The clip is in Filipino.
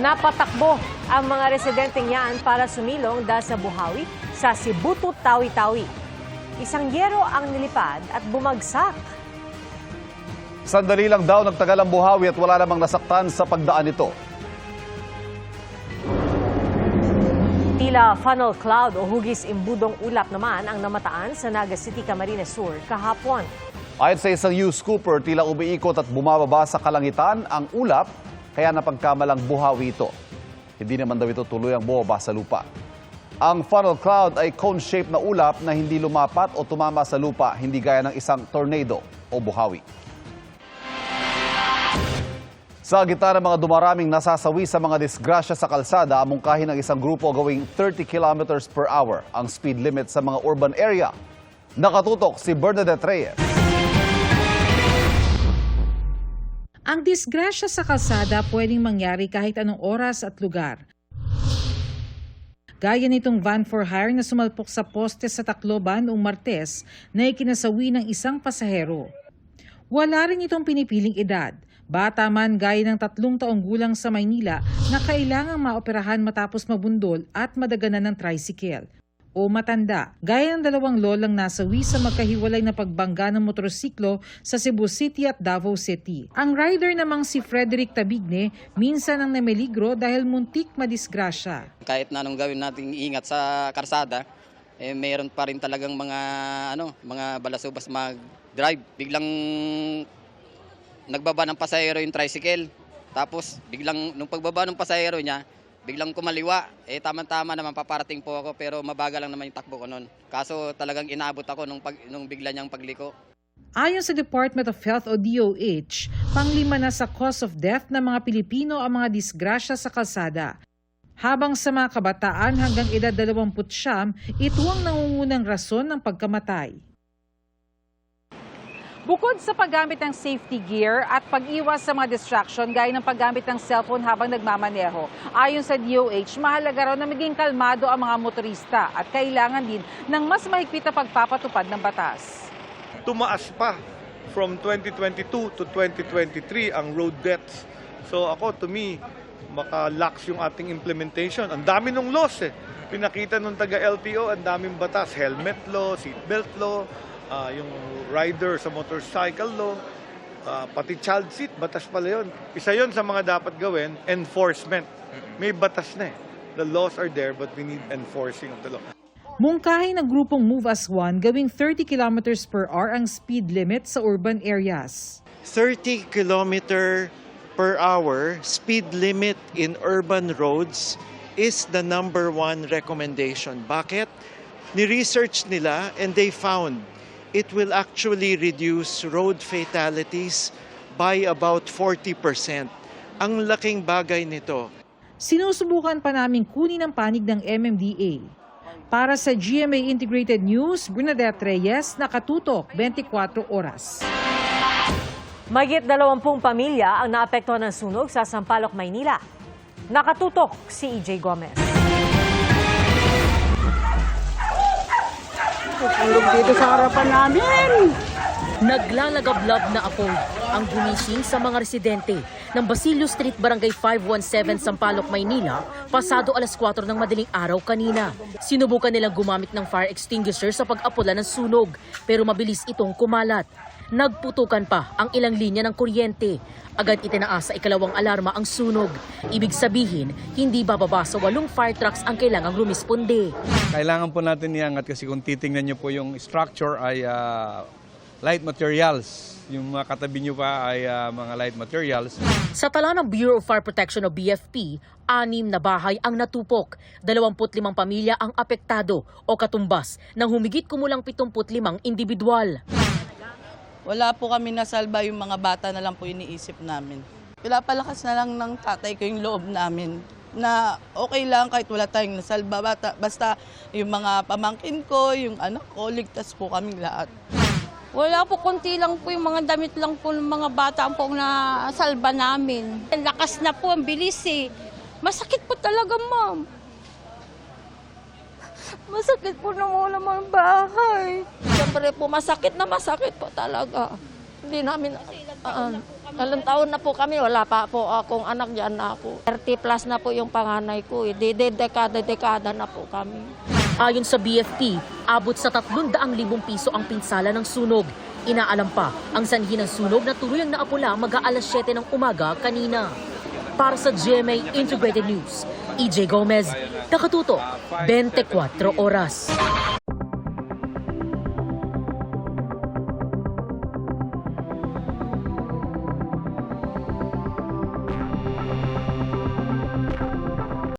Napatakbo ang mga residenteng yan para sumilong dahil sa buhawi sa Sibuto, Tawi-Tawi. Isang yero ang nilipad at bumagsak. Sandali lang daw nagtagal ang buhawi at wala namang nasaktan sa pagdaan nito. Tila funnel cloud o hugis imbudong ulap naman ang namataan sa Naga City, Camarines Sur kahapon. Ayon sa isang news scooper, tila umiikot at bumababa sa kalangitan ang ulap, kaya napagkamalang buhawi ito. Hindi naman daw ito tuluyang bumaba sa lupa. Ang funnel cloud ay cone-shaped na ulap na hindi lumapat o tumama sa lupa, hindi gaya ng isang tornado o buhawi. Sa gitna ng mga dumaraming nasasawi sa mga disgrasya sa kalsada, amungkahin ng isang grupo gawing 30 kilometers per hour ang speed limit sa mga urban area. Nakatutok si Bernadette Reyes. Ang disgrasya sa kalsada pwedeng mangyari kahit anong oras at lugar. Gaya nitong van for hire na sumalpok sa poste sa Tacloban noong Martes na ikinasawi ng isang pasahero. Wala rin itong pinipiling edad. Bata man gaya ng 3 taong gulang sa Maynila na kailangang maoperahan matapos mabundol at madaganan ng tricycle. O matanda, gaya ng 2 lolang nasawi sa magkahiwalay na pagbangga ng motorsiklo sa Cebu City at Davao City. Ang rider namang si Frederick Tabigne minsan ang nameligro dahil muntik madisgrasya. Kahit na anong gawin nating ingat sa karsada, mayroon pa rin talagang mga balasubas mag-drive. Biglang nagbaba ng pasahero yung tricycle. Tapos biglang nung pagbaba ng pasahero niya, biglang kumaliwa. Tama-tama naman paparating po ako pero mabagal lang naman yung takbo ko noon. Kaso talagang inabot ako nung bigla niyang pagliko. Ayon sa Department of Health o DOH, pang-5 na sa cause of death ng mga Pilipino ang mga disgrasya sa kalsada. Habang sa mga kabataan hanggang edad 29, ito ang nangungunang rason ng pagkamatay. Bukod sa paggamit ng safety gear at pag-iwas sa mga distraction gaya ng paggamit ng cellphone habang nagmamaneho, ayon sa DOH, mahalaga raw na maging kalmado ang mga motorista at kailangan din ng mas mahigpit na pagpapatupad ng batas. Tumaas pa from 2022 to 2023 ang road deaths. So to me, maka-lax yung ating implementation. Ang dami ng laws Pinakita nung taga-LTO, ang daming batas, helmet law, seatbelt law, yung rider sa motorcycle law, pati child seat, batas pala yun. Isa yun sa mga dapat gawin, enforcement. May batas na The laws are there but we need enforcing of the law. Mungkahi ng grupong Move as One gawing 30 kilometers per hour ang speed limit sa urban areas. 30 kilometer per hour speed limit in urban roads is the number 1 recommendation. Bakit? Ni-research nila and they found it will actually reduce road fatalities by about 40%. Ang laking bagay nito. Sinusubukan pa naming kunin ang panig ng MMDA. Para sa GMA Integrated News, Bernadette Reyes, nakatutok 24 oras. Mahigit 20 pamilya ang naapektuhan ng sunog sa Sampaloc, Maynila. Nakatutok si EJ Gomez. Dito sa harapan namin. Naglalagablab na apoy ang gumising sa mga residente ng Basilio Street, Barangay 517, Sampaloc, Maynila, pasado alas 4 ng madaling araw kanina. Sinubukan nilang gumamit ng fire extinguisher sa pag-apula ng sunog, pero mabilis itong kumalat. Nagputukan pa ang ilang linya ng kuryente. Agad itinaas sa ikalawang alarma ang sunog. Ibig sabihin, hindi bababa sa 8 fire trucks ang kailangang lumisponde. Kailangan po natin iangat kasi kung titingnan niyo po yung structure ay light materials. Yung mga katabi nyo pa ay mga light materials. Sa tala ng Bureau of Fire Protection o BFP, 6 na bahay ang natupok. 25 pamilya ang apektado o katumbas ng humigit kumulang 75 individual. Wala po kami nasalba, yung mga bata na lang po iniisip namin. Pinapalakas na lang ng tatay ko yung loob namin na okay lang kahit wala tayong nasalba. Basta yung mga pamangkin ko, yung anak ko, ligtas po kaming lahat. Wala po, konti lang po yung mga damit lang po ng mga bata po na salba namin. Lakas na po, ang bilis Masakit po talaga, ma'am. Masakit po na mula mga bahay. Siyempre po, masakit po talaga. Hindi namin, ilang taon na po kami, wala pa po akong anak, dyan na ako. 30 plus na po yung panganay ko, dekada na po kami. Ayon sa BFP, abot sa 300,000 piso ang pinsala ng sunog. Inaalam pa ang sanhi ng sunog na tuluyang naapula mag-aalas 7 ng umaga kanina. Para sa GMA Integrated News, EJ Gomez, Nakatuto, 24 Oras.